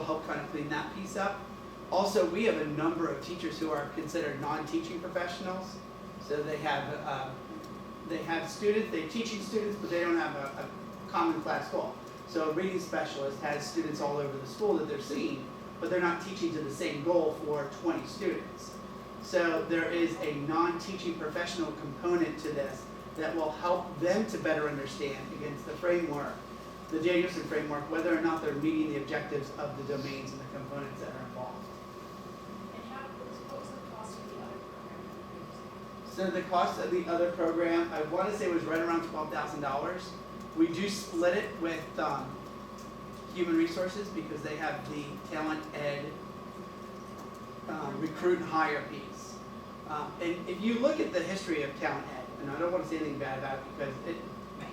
will help kind of clean that piece up. Also, we have a number of teachers who are considered non-teaching professionals. So they have students, they're teaching students, but they don't have a common class goal. So a reading specialist has students all over the school that they're seeing, but they're not teaching to the same goal for 20 students. So there is a non-teaching professional component to this that will help them to better understand against the framework, the Danielson framework, whether or not they're meeting the objectives of the domains and the components that are involved. What was the cost of the other program? So the cost of the other program, I want to say was right around $12,000. We do split it with Human Resources because they have the Talent Ed recruit and hire piece. And if you look at the history of Talent Ed, and I don't want to say anything bad about it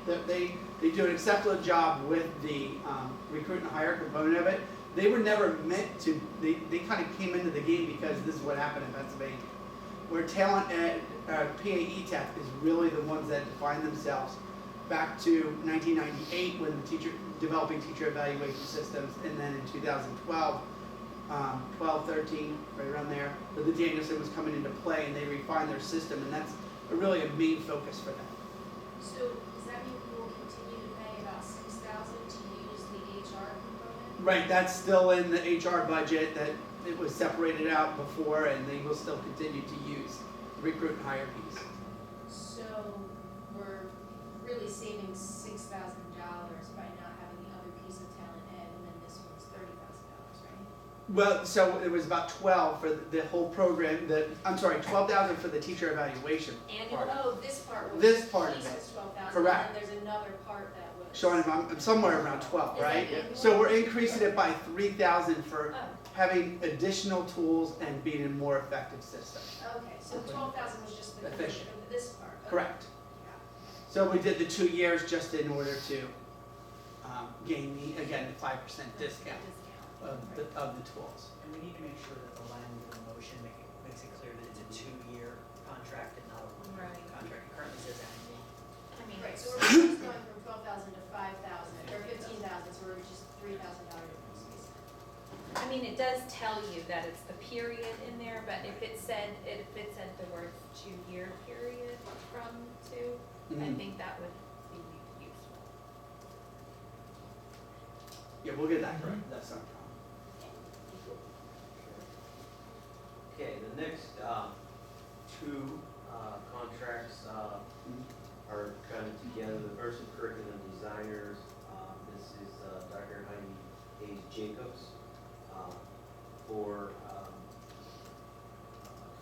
because they do an exceptional job with the recruit and hire component of it. They were never meant to, they kind of came into the game because this is what happened in Pennsylvania. Where Talent Ed, PAE Tech is really the ones that define themselves back to 1998 when the developing teacher evaluation systems, and then in 2012, 12, 13, right around there, where the Danielson was coming into play and they refined their system, and that's really a main focus for them. So does that mean we will continue to pay about $6,000 to use the HR component? Right, that's still in the HR budget that it was separated out before, and they will still continue to use the recruit and hire piece. So we're really saving $6,000 by not having the other piece of Talent Ed, and then this one's $30,000, right? Well, so it was about 12 for the whole program. I'm sorry, 12,000 for the teacher evaluation part. Oh, this part was. This part of piece it. was 12,000. Correct. And then there's another part that was. Sean, I'm somewhere around 12, Is that right? annual? So we're increasing it by 3,000 for Oh, having additional tools and being a more effective system. okay, so the 12,000 was just the Efficient. completion of this part. Okay. Correct. Yeah. So we did the 2 years just in order to gain the 5% discount of the tools. And we need to make sure that the language of the motion makes it clear that it's a 2-year contract and not a 1-year Right. contract. It currently says annual. I mean, Right, so we're just going from 12,000 to 5,000, or 15,000, so we're just $3,000 difference, basically. I mean, it does tell you that it's the period in there, but if it said the word 2-year period from 2, I Mhm. think that would be useful. Yeah, we'll get that correct. That's not a problem. Okay, the next two contracts are coming together. The first is curriculum designers. This is Dr. Heidi Hayes Jacobs for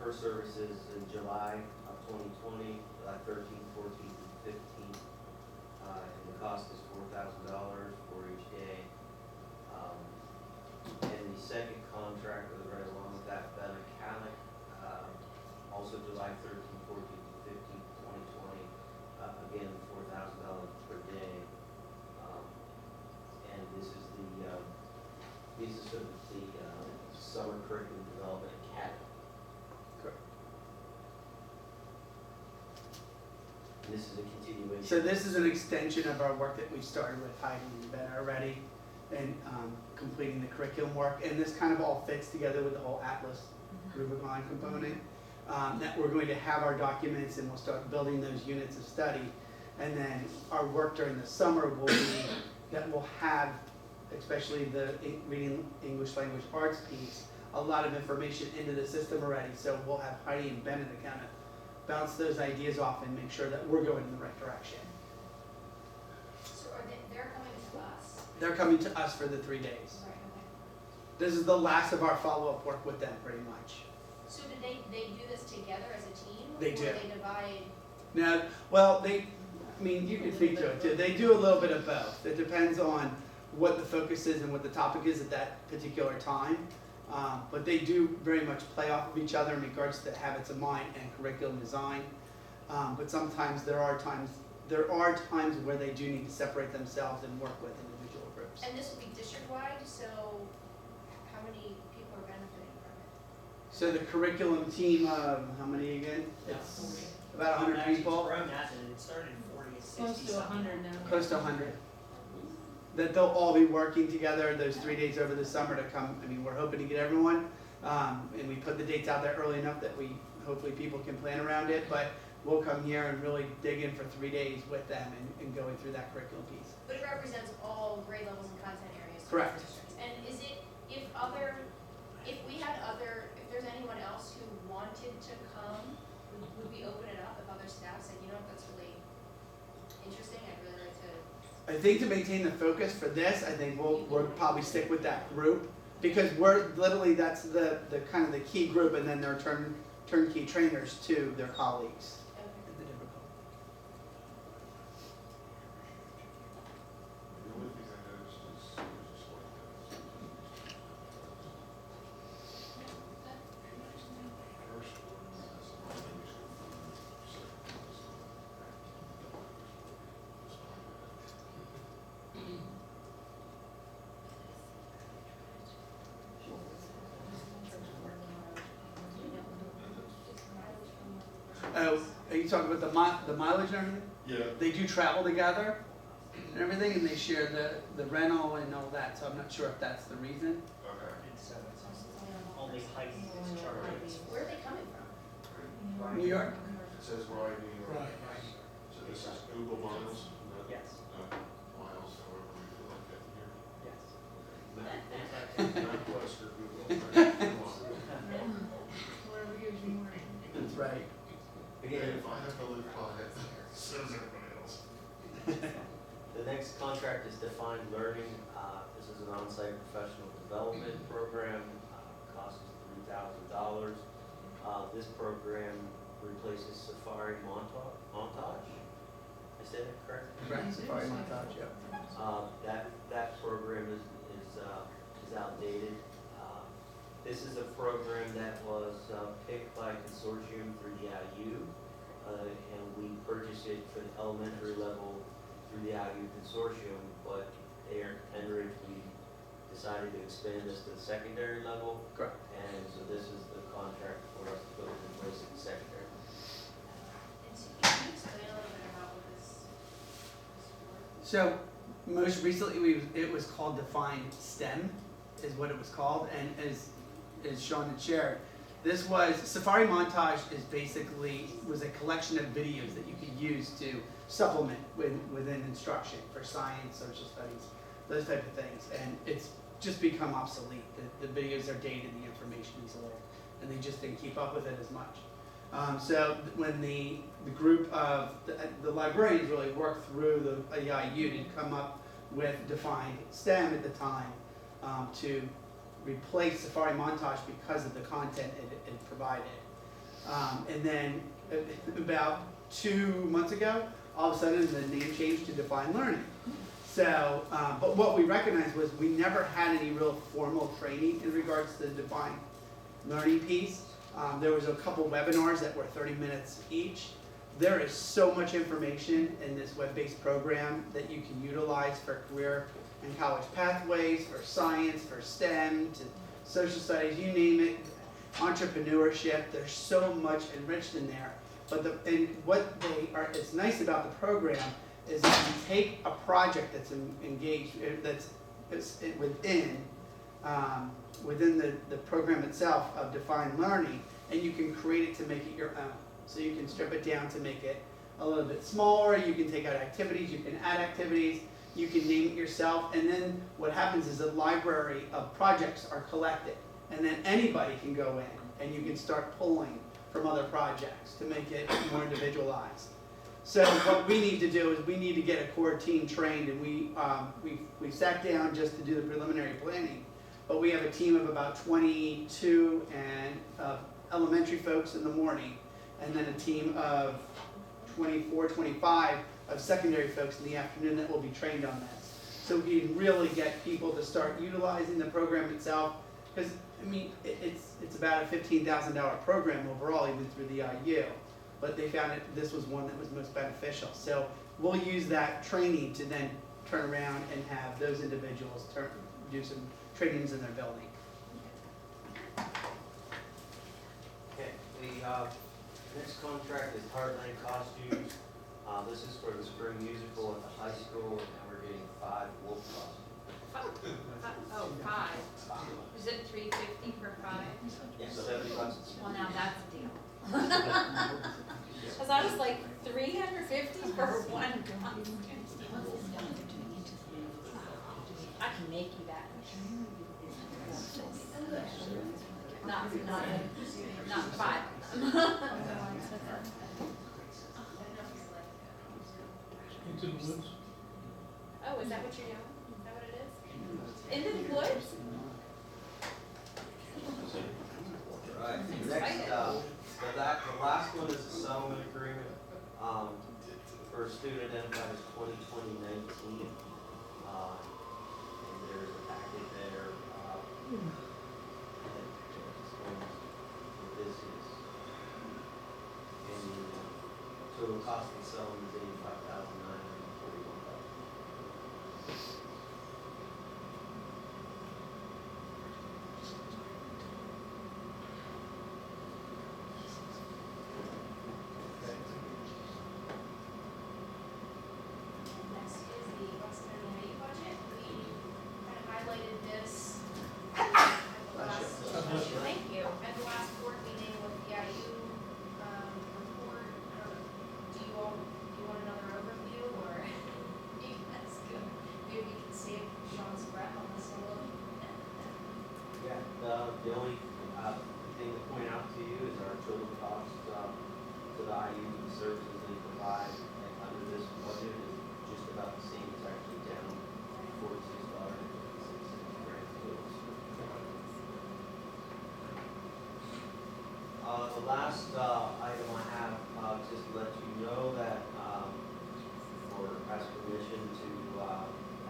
her services in July of 2020, July 13th, 14th, and 15th. And the cost is $4,000 for each day. And the second contract goes right along with that, Ben Mechanic, also July 13th, 14th, and 15th, 2020. Again, $4,000 per day. And this is for the Summer Curriculum Development Academy. Correct. And this is a continuation. So this is an extension of our work that we started with Heidi and Ben already, and completing the curriculum work. And this kind of all fits together with the whole Atlas rubric line component. That we're going to have our documents and we'll start building those units of study. And then our work during the summer will be that we'll have, especially the reading English language arts piece, a lot of information into the system already. So we'll have Heidi and Ben to kind of bounce those ideas off and make sure that we're going in the right direction. So they're coming to us? They're coming to us for the 3 days. Right, okay. This is the last of our follow-up work with them, pretty much. So did they do this together as a team? They Or do. they divide? Now, well, I mean, you can speak to it too. They do a little bit of both. It depends on what the focus is and what the topic is at that particular time. But they do very much play off of each other in regards to habits of mind and curriculum design. But sometimes there are times where they do need to separate themselves and work with individual groups. And this will be district-wide, so how many people are benefiting from it? So the curriculum team of, how many again? It's about 100 people. It's grown, hasn't it? It started in 40, 60 Close to something. 100 now. Close to 100. that they'll all be working together those 3 days over the summer to come. I mean, we're hoping to get everyone, and we put the dates out there early enough that hopefully people can plan around it, but we'll come here and really dig in for 3 days with them and going through that curriculum piece. But it represents all grade levels and content areas. for Correct. districts. And is it, if there's anyone else who wanted to come, would we open it up if other staff said, you know, that's really interesting, I'd really like to. I think to maintain the focus for this, I think we'll probably stick with that group, because we're literally, that's the kind of the key group, and then they're turnkey trainers to their colleagues. Okay. at the different The only thing I noticed is there's just like first one has a lot of things Oh, are you talking about the mileage and everything? Yeah. They do travel together and everything, and they share the rental and all that, so I'm not sure if that's the reason. Okay. It's only height is charged. Where are they coming from? New York? It says Rye, New York. So this is Google Miles, not Yes, Miles, however we feel like getting here. yes. Not Quest or Google. Right? That's right. Again, if I have to live by it, so does everybody else. The next contract is Defined Learning. This is an on-site professional development program. Cost is $3,000. This program replaces Safari Montage. I said that correct? Right, Safari Montage, yeah. That program is outdated. This is a program that was picked by a consortium through the IU, and we purchased it for the elementary level through the IU consortium, but there at Enridge, we decided to expand this to the secondary level, Correct. and so this is the contract for us to put it in place in the secondary. And so can you explain a little bit about what this works? So most recently, it was called Defined STEM, is what it was called, and as Sean had shared, this was, Safari Montage was a collection of videos that you could use to supplement within instruction for science, social studies, those type of things, and it's just become obsolete. The videos are dated, the information is old, and they just didn't keep up with it as much. So when the group of the librarians really worked through the IU to come up with Defined STEM at the time to replace Safari Montage because of the content it provided. And then about 2 months ago, all of a sudden the name changed to Defined Learning. So, but what we recognized was we never had any real formal training in regards to the Defined Learning piece. There was a couple webinars that were 30 minutes each. There is so much information in this web-based program that you can utilize for career and college pathways, for science, for STEM, to social studies, you name it, entrepreneurship. There's so much enriched in there. But it's nice about the program is that you take a project that's engaged, that's within the program itself of Defined Learning, and you can create it to make it your own. So you can strip it down to make it a little bit smaller. You can take out activities, you can add activities, you can name it yourself, and then what happens is a library of projects are collected, and then anybody can go in and you can start pulling from other projects to make it more individualized. So what we need to do is we need to get a core team trained, and we sat down just to do the preliminary planning, but we have a team of about 22 and elementary folks in the morning, and then a team of 24, 25 of secondary folks in the afternoon that will be trained on this. So we can really get people to start utilizing the program itself, because I mean, it's about a $15,000 program overall, even through the IU, but they found this was one that was most beneficial. So we'll use that training to then turn around and have those individuals do some trainings in their building. Okay, the next contract is Heartland Costumes. This is for the spring musical at the high school, and we're we're getting 5 wolf costumes. Oh, 5. Is it $350 for 5? Yeah, $70. Well, now that's a deal. Cause I was like, $350 for one costume. I can make you that. Not 5. Into the woods. Oh, is that what you're doing? Is that what it is? Into the woods? Right, next, the last one is a settlement agreement, for a student identified as 2020-19. And there's a packet there, that explains what this is. And the total cost of the settlement is $85,941. Next is the West County budget. We kind of highlighted this at the last, Thank you. at the last board meeting with the IU, report. Do you want another overview, or you guys go, maybe we can save Sean's breath on this one a little? Yeah, the only, thing to point out to you is our total cost, to the IU, the services they provide, and under this budget is just about the same, it's actually down $46.56 grand total. The last, item I have, just to let you know that, for, as permission to,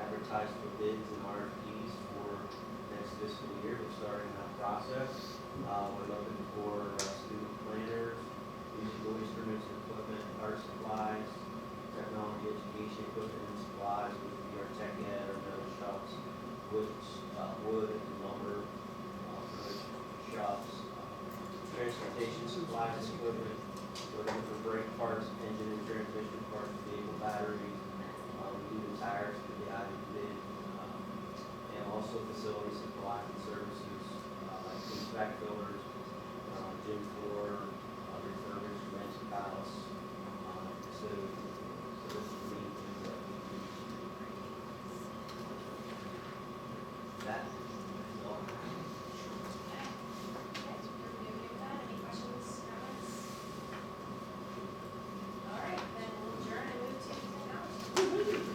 advertise for bids and RFPs for next fiscal year. We're starting that process. We're looking for student planners, musical instruments and equipment, art supplies, technology, education equipment and supplies, which would be our tech ed, our metal shops, wood and lumber, furniture shops, transportation supplies and equipment. We're looking for brake parts, engine and transmission parts, vehicle batteries, even tires for the Ivy bid, and also facility supplies and services, like HVAC fillers, gym floor, refurbished men's palace, so this is the main things that we do. That is all I have. Okay. Okay, we're good with that. Any questions, comments? All right, then we'll adjourn and move to technology.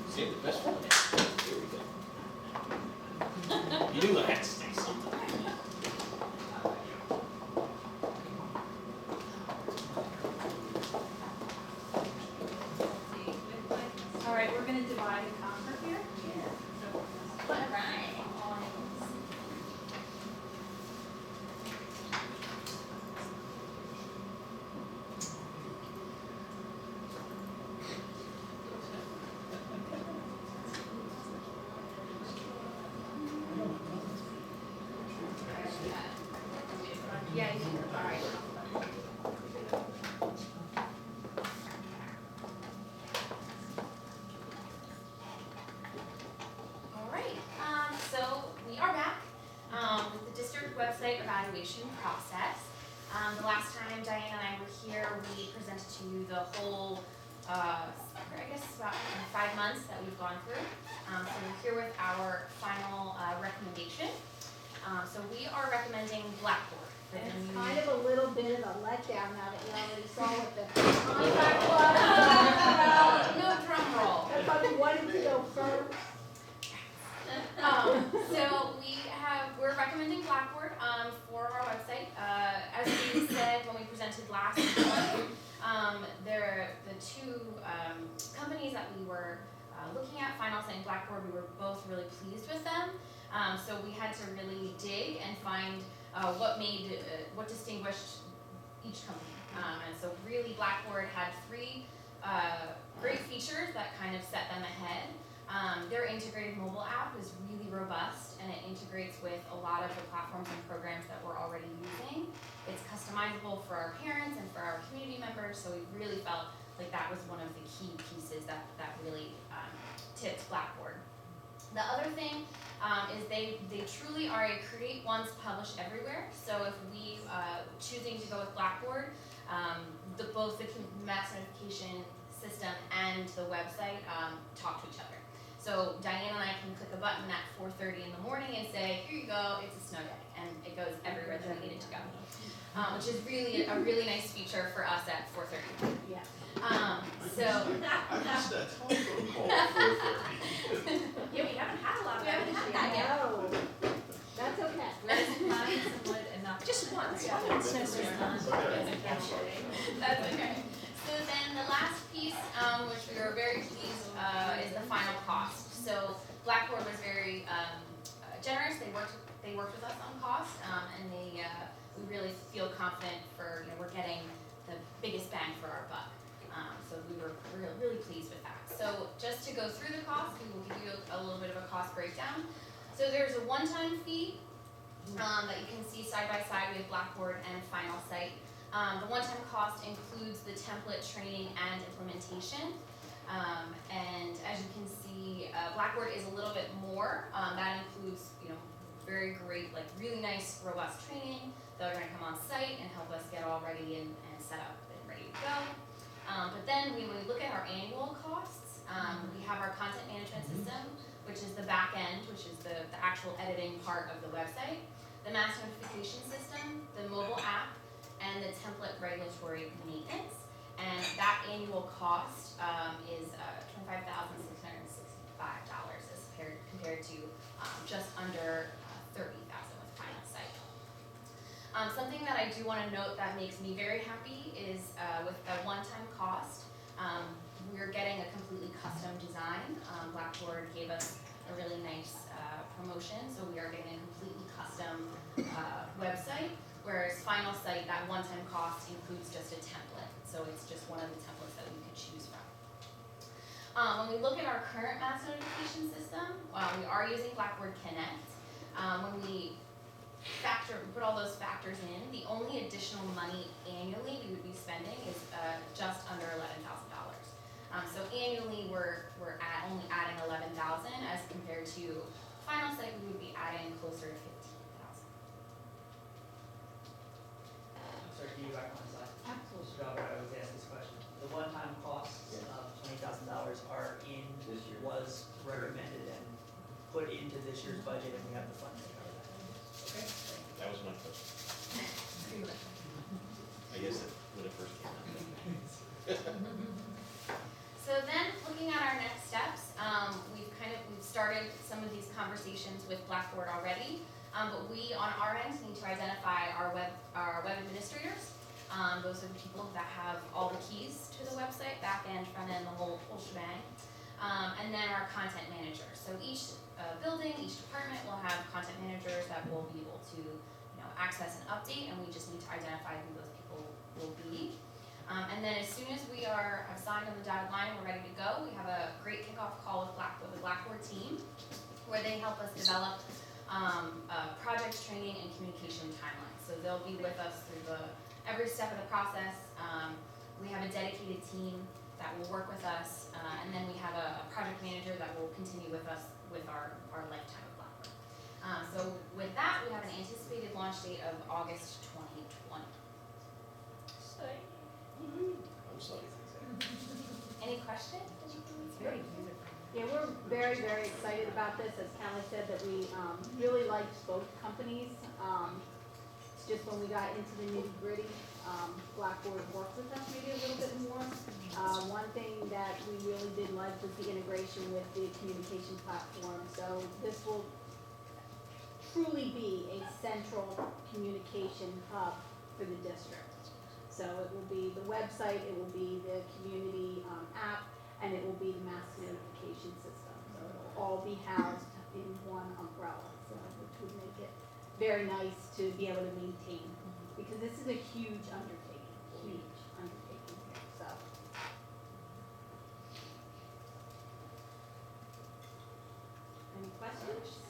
Save the best for last. Here we go. You knew I had to say something. All right, we're gonna divide and conquer here. All right. Yeah, you can, all right. All right, so we are back, with the district website evaluation process. The last time Diane and I were here, we presented to you the whole, I guess about 5 months that we've gone through. So we're here with our final, recommendation. So we are recommending Blackboard for the And it's new. kind of a little bit of a letdown now that you already saw what the contract was. No drum roll. I thought you wanted to go first. So we're recommending Blackboard, for our website. As we said when we presented last month, the two, companies that we were, looking at, Finalsite and Blackboard, we were both really pleased with them. So we had to really dig and find, what distinguished each company. And so really Blackboard had 3, great features that kind of set them ahead. Their integrated mobile app is really robust, and it integrates with a lot of the platforms and programs that we're already using. It's customizable for our parents and for our community members, so we really felt like that was one of the key pieces that really tipped Blackboard. The other thing is they truly are a create once, publish everywhere. So if we choosing to go with Blackboard, both the mass notification system and the website talk to each other. So Diane and I can click a button at 4:30 in the morning and say, here you go, it's a snow day, and it goes everywhere that we need it to go. Which is really a really nice feature for us at 4:30. Yeah. So I missed that telephone call at 4:30. Yeah, we haven't had a lot of We haven't had that yet. No, that's okay. We're just planting some wood and not. Just once. Okay, I'm sorry. That's okay. So then the last piece, which we were very pleased, is the final cost. So Blackboard was very generous. They worked with us on cost, and we really feel confident for we're getting the biggest bang for our buck. So we were really pleased with that. So just to go through the cost, we will give you a little bit of a cost breakdown. So there's a one-time fee that you can see side by side with Blackboard and Final Site. The one-time cost includes the template training and implementation. And as you can see, Blackboard is a little bit more. That includes, very great, really nice, robust training. They're going to come on site and help us get all ready and set up and ready to go. But then when we look at our annual costs, we have our content management system, which is the back end, which is the actual editing part of the website, the mass notification system, the mobile app, and the template regulatory maintenance. And that annual cost is $25,665 as compared to just under $30,000 with Final Site. Something that I do want to note that makes me very happy is with the one-time cost, we're getting a completely custom design. Blackboard gave us a really nice promotion, so we are getting a completely custom website, whereas Final Site, that one-time cost includes just a template. So it's just one of the templates that we could choose from. When we look at our current mass notification system, we are using Blackboard Connect. When we put all those factors in, the only additional money annually we would be spending is just under $11,000. So annually we're only adding $11,000 as compared to Final Site, we would be adding closer to $15,000. Sorry, can you go back one slide? Absolutely. Mr. Delbert, I was asked this question. The one-time costs of $20,000 are This year. was recommended and put into this year's budget, and we have the funds to cover that. Okay? That was my question. I guess it, when it first came out. So then, looking at our next steps, we've started some of these conversations with Blackboard already, but we on our end need to identify our web administrators. Those are the people that have all the keys to the website, back end, front end, the whole shebang. And then our content managers. So each building, each department will have content managers that will be able to access and update, and we just need to identify who those people will be. And then as soon as we have signed on the dotted line and we're ready to go, we have a great kickoff call with the Blackboard team, where they help us develop project training and communication timelines. So they'll be with us through every step of the process. We have a dedicated team that will work with us, and then we have a project manager that will continue with us with our lifetime of Blackboard. So with that, we have an anticipated launch date of August 2020. I'm sorry. Any questions? Yeah, we're very, very excited about this. As Callie said, that we really liked both companies. It's just when we got into the nitty-gritty, Blackboard worked with us maybe a little bit more. One thing that we really did like was the integration with the communication platform. So this will truly be a central communication hub for the district. So it will be the website, it will be the community app, and it will be the mass notification system. So it'll all be housed in one umbrella, so which would make it very nice to be able to maintain, because this is a huge undertaking here, so. Any questions?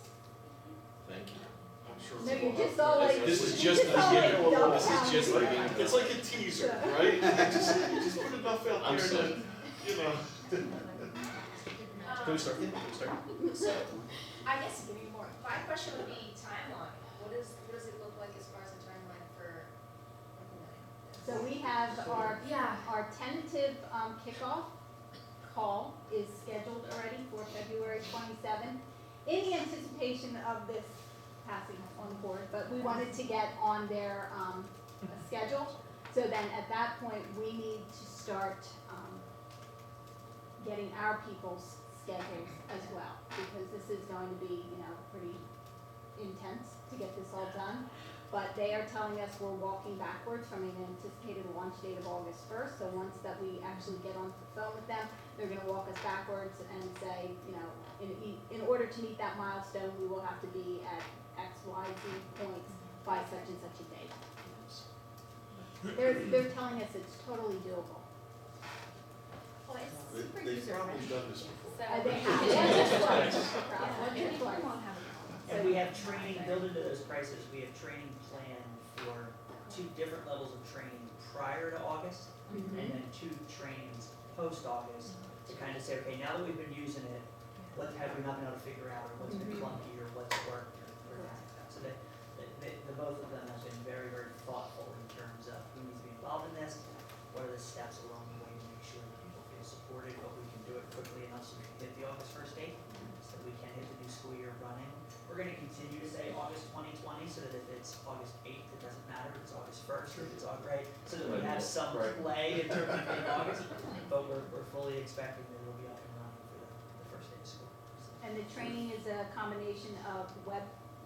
Thank you. I'm sure. No, you're just all like. This is you're just the all like beginning. This is dumbfounded. just like, it's like a teaser, right? You just put enough out I'm there sorry. that, you know. Can we start? Yeah, can we start? So, I guess my question would be timeline. What does it look like as far as a timeline for implementing this? So we have Yeah. our tentative kickoff call is scheduled already for February 27th in the anticipation of this passing on the board, but we wanted to get on their schedule. So then at that point, we need to start getting our people's schedules as well, because this is going to be, pretty intense to get this all done. But they are telling us we're walking backwards from an anticipated launch date of August 1st. So once that we actually get on the phone with them, they're gonna walk us backwards and say, in order to meet that milestone, we will have to be at X, Y, Z points by such and such a date. They're telling us it's totally doable. Well, it's super They've user probably friendly. done this before. So. They have, And we have training, built into those prices, we have training planned for 2 different levels of training prior to August, and then 2 trainings post-August, to kind of say, okay, now that we've been using it, what have we not been able to figure out, or what's been clunky, or what's worked, or things like that. So the both of them have been very, very thoughtful in terms of who needs to be involved in this, what are the steps along the way to make sure that people feel supported, but we can do it quickly enough so we can hit the August 1st date, so that we can hit the new school year running. We're gonna continue to say August 2020, so that if it's August 8th, it doesn't matter if it's August 1st, or if it's August, right? So that we have some play in terms of being August, but we're fully expecting that it'll be up and running for the first day of school. And the training is a combination of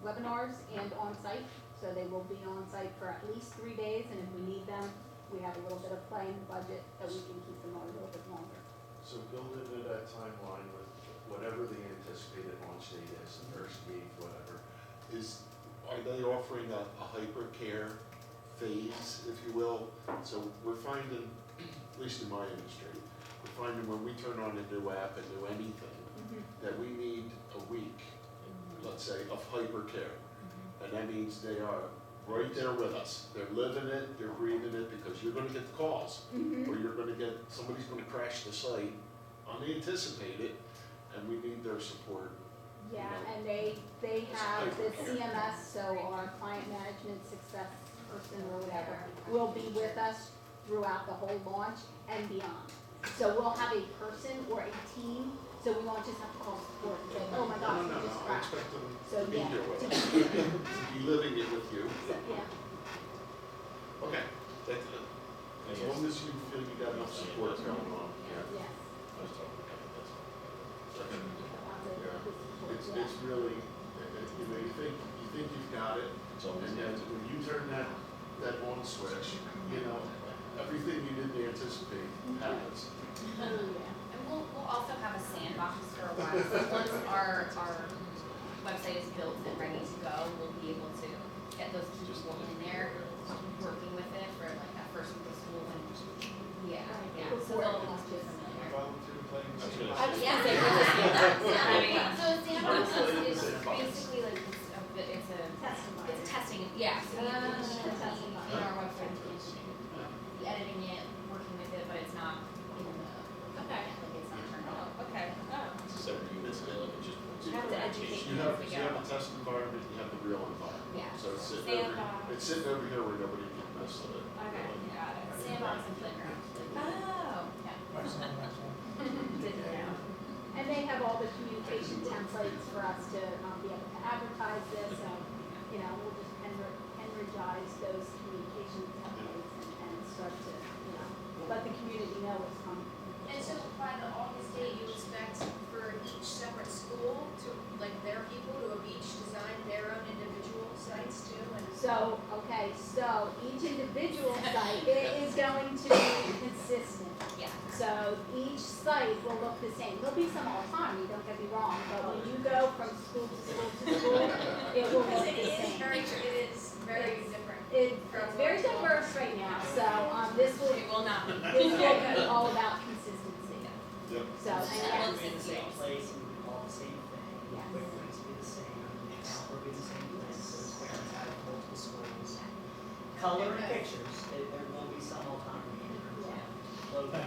webinars and on-site. So they will be on-site for at least 3 days, and if we need them, we have a little bit of play in the budget that we can keep them on a little bit longer. So build into that timeline with whatever the anticipated launch date is, the first gate, whatever, are they offering a hypercare phase, if you will? So we're finding, at least in my industry, we're finding when we turn on a new app and do anything, that we need a week, let's say, of hypercare. And that means they are right there with us. They're living it, they're breathing it, because you're gonna get the calls. Or you're gonna get, somebody's gonna crash the site unanticipated, and we need their support. Yeah, and they have the CMS, so our client management success person or whatever, will be with us throughout the whole launch and beyond. So we'll have a person or a team, so we won't just have to call support and say, oh my gosh, we just I crashed. expect them So, to be yeah. here with us, to be living it with you. Yeah, Okay, that's it. As long as you feel you got enough support going on, yeah. yes. It's really, you think you've got it, and then when you turn that on switch, everything you didn't anticipate happens. Oh, yeah. And we'll also have a sandbox for a while, so once our website is built and ready to go, we'll be able to get those key people in there, working with it for like that first week of school and, so they'll at least be familiar. I was Yeah. gonna say, So a sandbox is basically like, it's a testing, yeah, so you can be in our website, you can be editing it, working with it, but it's not in the, like it's not turned on. Okay, oh. So you would say, like, it just. You have to educate You have a test environment, you have the real environment. Yeah. So it's Sandbox. sitting over here where nobody can mess with it. Okay, got it. Sandbox and playground. Oh, didn't know. And they have all the communication templates for us to be able to advertise this, so, we'll just energize those communication templates and start to, let the community know what's coming. And so by the August date, you expect for each separate school to, like their people to have each designed their own individual sites too, and. So each individual site is going to be consistent. Yeah. So each site will look the same. There'll be some autonomy, don't get me wrong, but when you go from school to school to school, it will look Because the it same. is very different. It's very diverse right now, so this will It will not be. be all about consistency. Yep. So, And and that We'll looks be in the same like place, and we call the same thing, Yes. quick links be the same, account will be the same place, so as parents have multiple schools. Color and pictures, there will be some autonomy in terms of logo.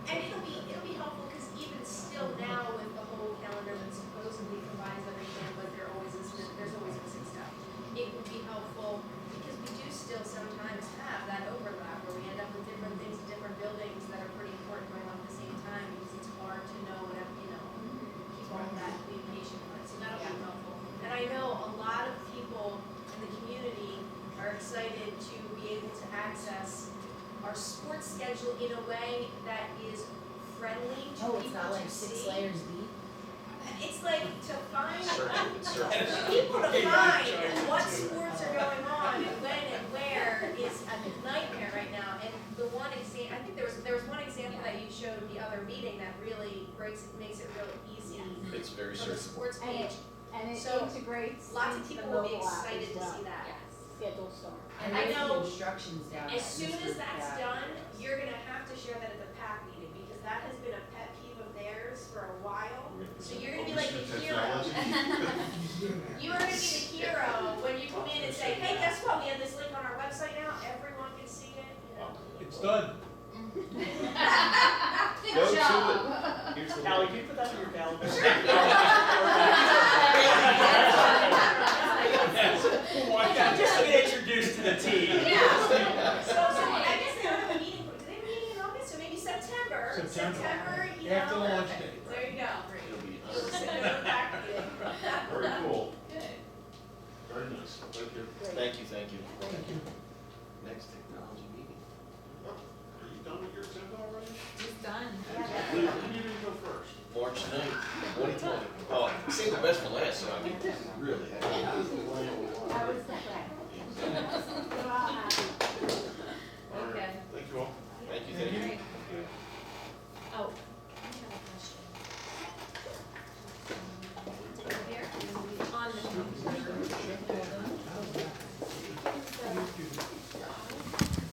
And it'll be helpful, because even still now with the whole calendar that supposedly combines everything, but there's always missing stuff. It would be helpful, because we do still sometimes have that overlap, where we end up with different things, different buildings that are pretty important going on at the same time, because it's hard to know whatever, keep all of that communication going, so that'll be helpful. And I know a lot of people in the community are excited to be able to access our sports schedule in a way that is friendly to Oh, it's people not like to 6 see. layers deep? It's like to find, Search it, search it. for people to find what sports are going on and when and where is a nightmare right now. And the one example, I think there was one example that you showed the other meeting that really makes it really easy It's very on the searchable. sports And page. And it So, integrates Lots of into people the will be mobile app excited as to well. see that. Schedule start. And I there's the know instructions down As that soon Mr. as that's Pat- done, you're gonna have to share that at the PAC meeting, because that has been a pet peeve of theirs for a while. So you're gonna be like the hero. You are gonna be the hero when you come in and say, hey, guess what, we have this link on our website now, everyone can see it. It's done. Go to it. Here's the Callie, link. can you put that on your calendar? Just to get introduced to the team. So I guess they don't have a meeting, do they have a meeting in August, so maybe September, September. you After know, the launch okay. day. There you go. It'll be You'll sit in the back meeting. Very cool, Good. very nice, thank you. Thank you, thank you. Thank you. Next technology meeting. Are you done with your agenda already? It's done. When do you go first? March 9th, 2020. Oh, save the best for last, so I mean, really.